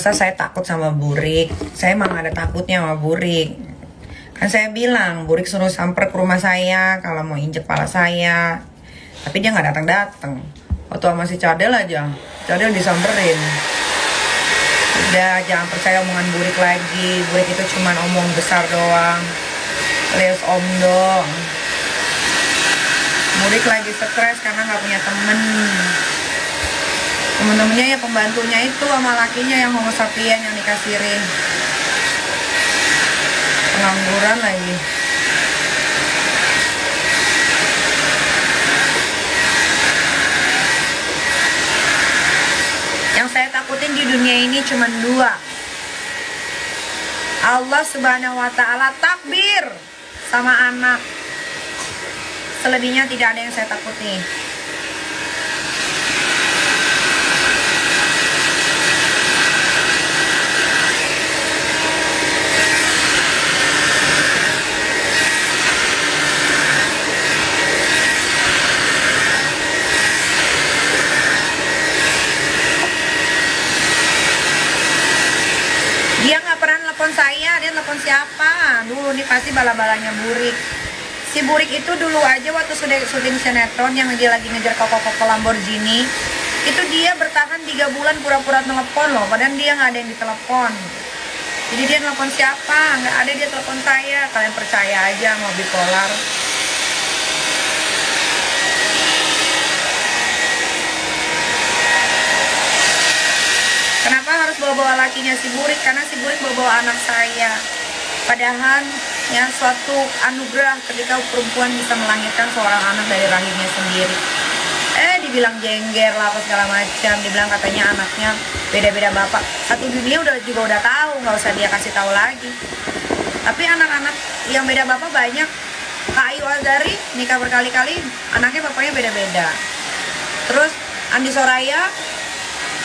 Masa saya takut sama Burik? Saya emang ada takutnya sama Burik. Kan saya bilang Burik suruh samper ke rumah saya kalau mau injek kepala saya. Tapi dia nggak datang-datang. Waktu sama si Cadel aja, Cadel disamperin. Udah, jangan percaya omongan Burik lagi. Burik itu cuma omong besar doang. Alias om dong. Burik lagi stres karena nggak punya temen. Temen-temennya ya pembantunya itu sama lakinya yang homo sapien yang dikasirin. Pengangguran lagi. Yang saya takutin di dunia ini cuma dua. Allah Subhanahu wa ta'ala takbir sama anak. Selebihnya tidak ada yang saya takuti. Dia nggak pernah telepon saya, dia telepon siapa? Dulu nih pasti bala-balanya Burik. Si Burik itu dulu aja waktu syuting sinetron yang dia lagi ngejar koko-koko Lamborghini, itu dia bertahan 3 bulan pura-pura telepon loh, padahal dia nggak ada yang ditelepon. Jadi dia telepon siapa? Nggak ada, dia telepon saya. Kalian percaya aja mau bipolar. Kenapa harus bawa-bawa lakinya si Burik? Karena si Burik bawa-bawa anak saya. Padahal ya suatu anugerah ketika perempuan bisa melahirkan seorang anak dari rahimnya sendiri. Dibilang jengger lah apa segala macam, dibilang katanya anaknya beda-beda bapak. Satu dunia juga udah tahu, nggak usah dia kasih tahu lagi. Tapi anak-anak yang beda bapak banyak. Kak Ayu Azhari nikah berkali-kali, anaknya bapaknya beda-beda. Terus Andi Soraya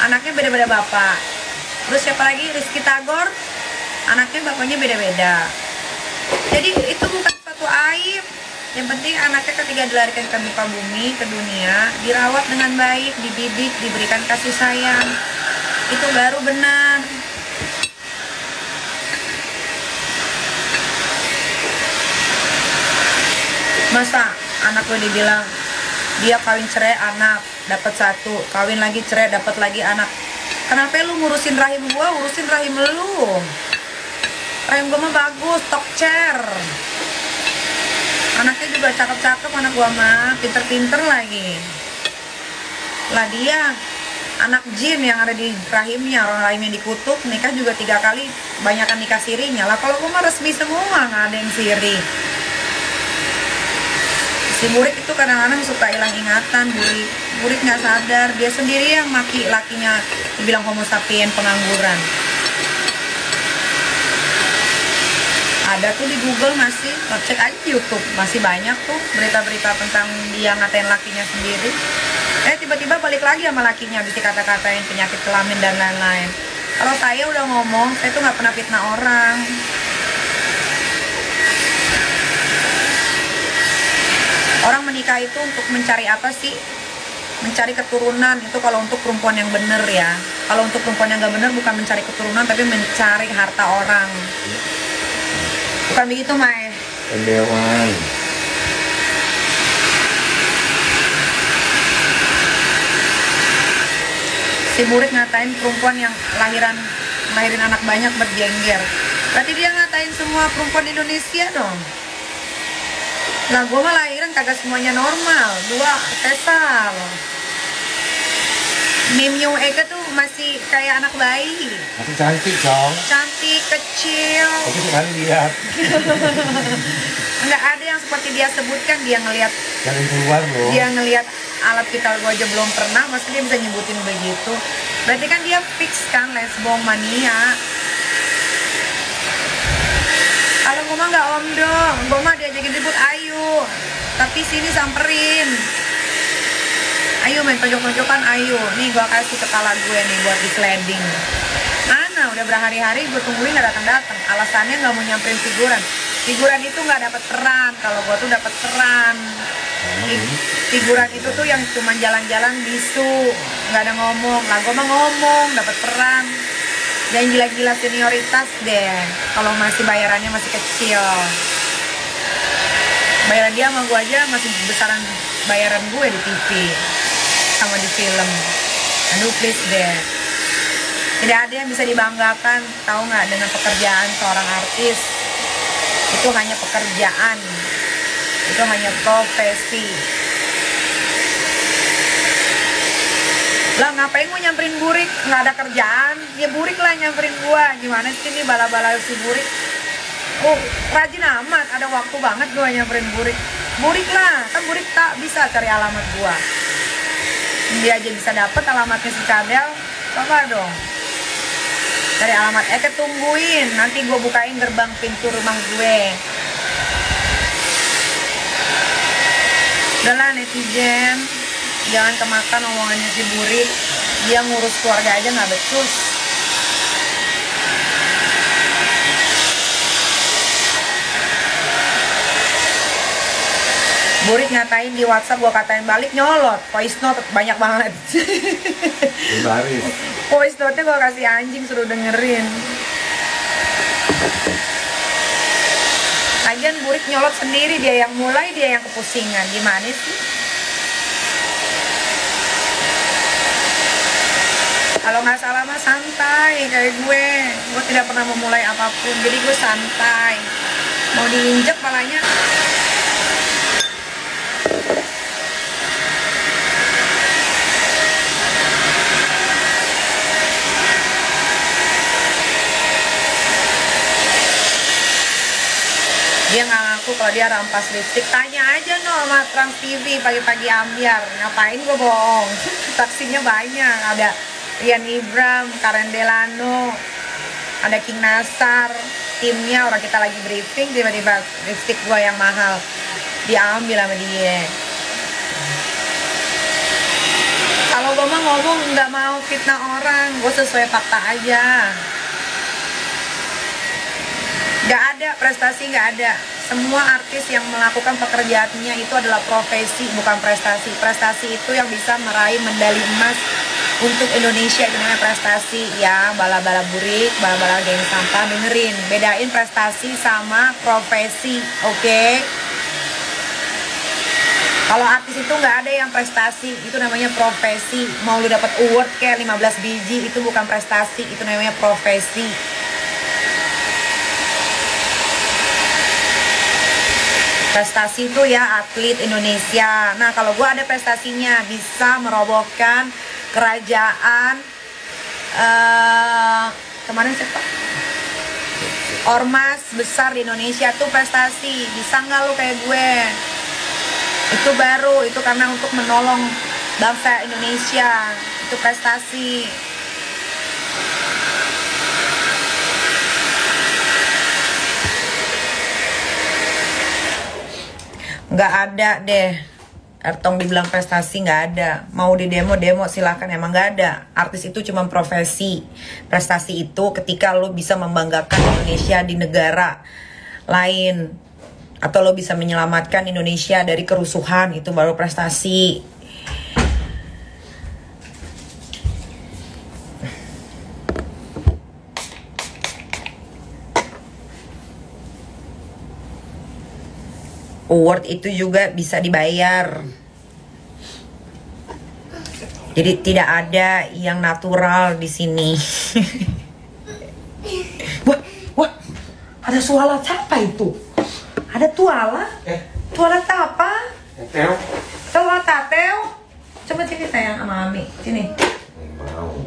anaknya beda-beda bapak. Terus siapa lagi? Rizky Tagor, anaknya bapaknya beda-beda. Jadi itu bukan suatu aib. Yang penting anaknya ketika dilarikan ke muka bumi, ke dunia, dirawat dengan baik, dididik, diberikan kasih sayang. Itu baru benar. Masa anak lo dibilang dia kawin cerai anak dapat 1, kawin lagi cerai dapat lagi anak. Kenapa lu ngurusin rahim gua, urusin rahim lu? Rahim gua mah bagus, top chair. Anaknya juga cakep-cakep, anak gua mah pinter-pinter lagi. Lah dia anak jin yang ada di rahimnya, orang rahimnya dikutuk, nikah juga 3 kali, banyakan nikah sirinya. Lah kalau gua mah resmi semua, nggak ada yang siri. Si Burik itu kadang-kadang suka hilang ingatan. Burik nggak sadar, dia sendiri yang maki lakinya, dibilang homo sapien, pengangguran. Ada tuh di Google, masih cek aja di YouTube, masih banyak tuh berita-berita tentang dia ngatain lakinya sendiri. Tiba-tiba balik lagi sama lakinya, bisa kata-katain penyakit kelamin dan lain-lain. Kalau saya udah ngomong, saya tuh nggak pernah fitnah orang. Orang menikah itu untuk mencari apa sih? Mencari keturunan. Itu kalau untuk perempuan yang bener ya. Kalau untuk perempuan yang gak bener bukan mencari keturunan, tapi mencari harta orang. Bukan begitu, Mai? Pendewan. Si Burik ngatain perempuan yang ngelahirin anak banyak berjengger. Berarti dia ngatain semua perempuan Indonesia dong. Lah gue mah lahiran kagak semuanya normal, 2 sesar. Mimyu Ega tuh masih kayak anak bayi. Masih cantik dong. Cantik, kecil. Tapi sekali lihat. Nggak ada yang seperti dia sebutkan, dia ngelihat. Jangan keluar loh. Dia ngelihat alat vital gue aja belum pernah, masa dia bisa nyebutin begitu. Berarti kan dia fix kan lesbong mania. Kalau gue mah nggak om dong, gue mah diajakin ribut Ayu, tapi sini samperin. Ayo main tonjok-tonjokan, ayo. Nih gue kasih kepala gue nih buat di sliding. Mana udah berhari-hari gue tungguin nggak datang-datang. Alasannya nggak mau nyamperin figuran. Figuran itu nggak dapat peran. Kalau gue tuh dapat peran. Figuran itu tuh yang cuma jalan-jalan bisu, nggak ada ngomong. Lah gue mah ngomong, dapat peran. Jangan gila-gila senioritas deh. Kalau masih bayarannya masih kecil. Bayaran dia sama gue aja masih besaran bayaran gue di TV sama di film. Aduh please deh. Tidak ada yang bisa dibanggakan, tahu nggak, dengan pekerjaan seorang artis. Itu hanya pekerjaan. Itu hanya profesi. Lah ngapain gue nyamperin Burik? Nggak ada kerjaan, ya Burik lah nyamperin gue. Gimana sih ini bala-bala si Burik? Oh, rajin amat, ada waktu banget gue nyamperin Burik. Burik lah, kan Burik tak bisa cari alamat gue. Dia aja bisa dapet alamatnya si Cadel, coba dong. Cari alamat, ketungguin, nanti gue bukain gerbang pintu rumah gue. Udahlah netizen, jangan kemakan omongannya si Burik. Dia ngurus keluarga aja nggak becus. Burik ngatain di WhatsApp, gue katain balik, nyolot. Voice note banyak banget. Baris. Voice note-nya gue kasih anjing suruh dengerin. Lagian Burik nyolot sendiri, dia yang mulai, dia yang kepusingan. Gimana sih? Kalau nggak salah mah santai kayak gue. Gue tidak pernah memulai apapun, jadi gue santai. Mau diinjek palanya. Dia nggak ngaku kalau dia rampas lipstick. Tanya aja no sama Trans TV pagi-pagi ambiar. Ngapain gue bohong? Saksinya banyak. Ada Rian Ibram, Karen Delano, ada King Nasar, timnya. Orang kita lagi briefing, tiba-tiba lipstick gue yang mahal diambil sama dia. Kalau gue mah ngomong nggak mau fitnah orang, gue sesuai fakta aja. Gak ada prestasi, gak ada. Semua artis yang melakukan pekerjaannya itu adalah profesi, bukan prestasi. Prestasi itu yang bisa meraih medali emas untuk Indonesia, itu namanya prestasi. Ya, bala-bala Burik, bala-bala geng sampah, dengerin. Bedain prestasi sama profesi, oke? Kalau artis itu nggak ada yang prestasi, itu namanya profesi. Mau lu dapat award kayak 15 biji, itu bukan prestasi, itu namanya profesi. Prestasi itu ya atlet Indonesia. Nah kalau gue ada prestasinya, bisa merobohkan kerajaan kemarin siapa? Ormas besar di Indonesia tuh prestasi. Bisa nggak lu kayak gue? Itu baru, itu karena untuk menolong bangsa Indonesia. Itu prestasi. Nggak ada deh. Ertong dibilang prestasi, nggak ada. Mau di demo silakan, emang nggak ada. Artis itu cuma profesi. Prestasi itu ketika lo bisa membanggakan Indonesia di negara lain, atau lo bisa menyelamatkan Indonesia dari kerusuhan, itu baru prestasi. Award itu juga bisa dibayar. Jadi tidak ada yang natural di sini. Wah, ada suara apa itu? Ada tuala? Tuala apa? Teteo. Tuala tateo? Coba sini sayang sama Ami, sini.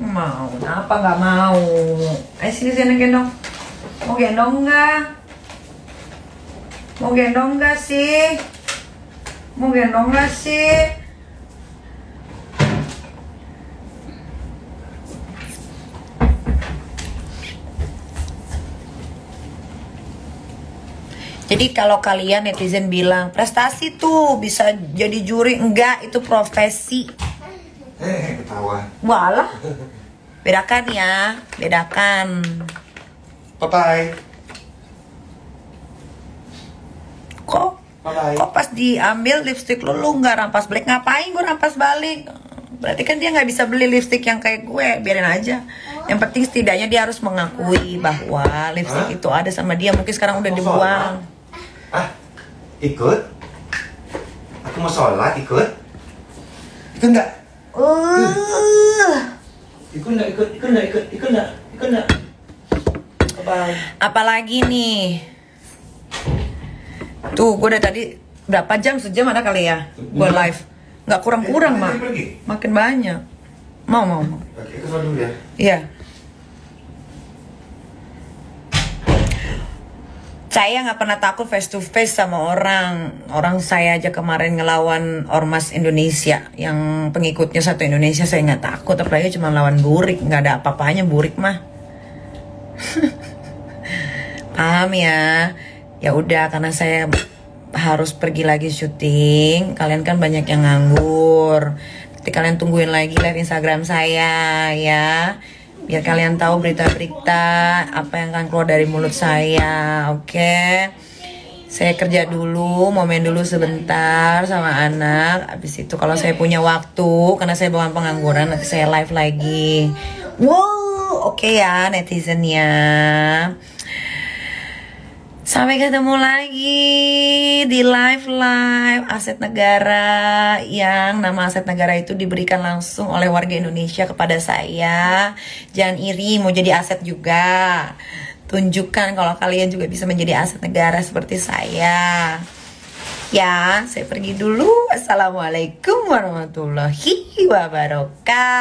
Mau? Apa nggak mau? Ayo sini gendong. Mau gendong nggak? Mau gendong gak sih? Mau gendong gak sih? Jadi kalau kalian netizen bilang prestasi tuh bisa jadi juri, enggak, itu profesi. Ketawa. Walah. Bedakan ya, bedakan. Bye-bye. Kok pas diambil lipstick lu nggak rampas balik? Ngapain gue rampas balik? Berarti kan dia nggak bisa beli lipstick yang kayak gue. Biarin aja. Yang penting setidaknya dia harus mengakui bahwa lipstick itu ada sama dia. Mungkin sekarang udah dibuang. Ikut? Aku mau sholat, ikut? Ikut nggak? Ikut nggak? Bye. Apalagi nih? Tuh, gue udah tadi berapa jam? Sejam ada kali ya? Gue live. Nggak kurang-kurang, Mak. Makin banyak. Mau. Oke, ke dulu ya. Iya. Saya nggak pernah takut face to face sama orang. Orang saya aja kemarin ngelawan Ormas Indonesia yang pengikutnya satu Indonesia, saya nggak takut. Apalagi cuma lawan burik, nggak ada apa-apanya burik mah. Paham ya? Ya udah, karena saya harus pergi lagi syuting. Kalian kan banyak yang nganggur. Nanti kalian tungguin lagi live Instagram saya ya. Biar kalian tahu berita-berita apa yang akan keluar dari mulut saya, oke? Saya kerja dulu, mau main dulu sebentar sama anak. Habis itu kalau saya punya waktu, karena saya bukan pengangguran, nanti saya live lagi. Wow, oke ya netizennya. Sampai ketemu lagi di live Aset Negara, yang nama Aset Negara itu diberikan langsung oleh warga Indonesia kepada saya. Jangan iri, mau jadi aset juga. Tunjukkan kalau kalian juga bisa menjadi aset negara seperti saya. Ya, saya pergi dulu. Assalamualaikum warahmatullahi wabarakatuh.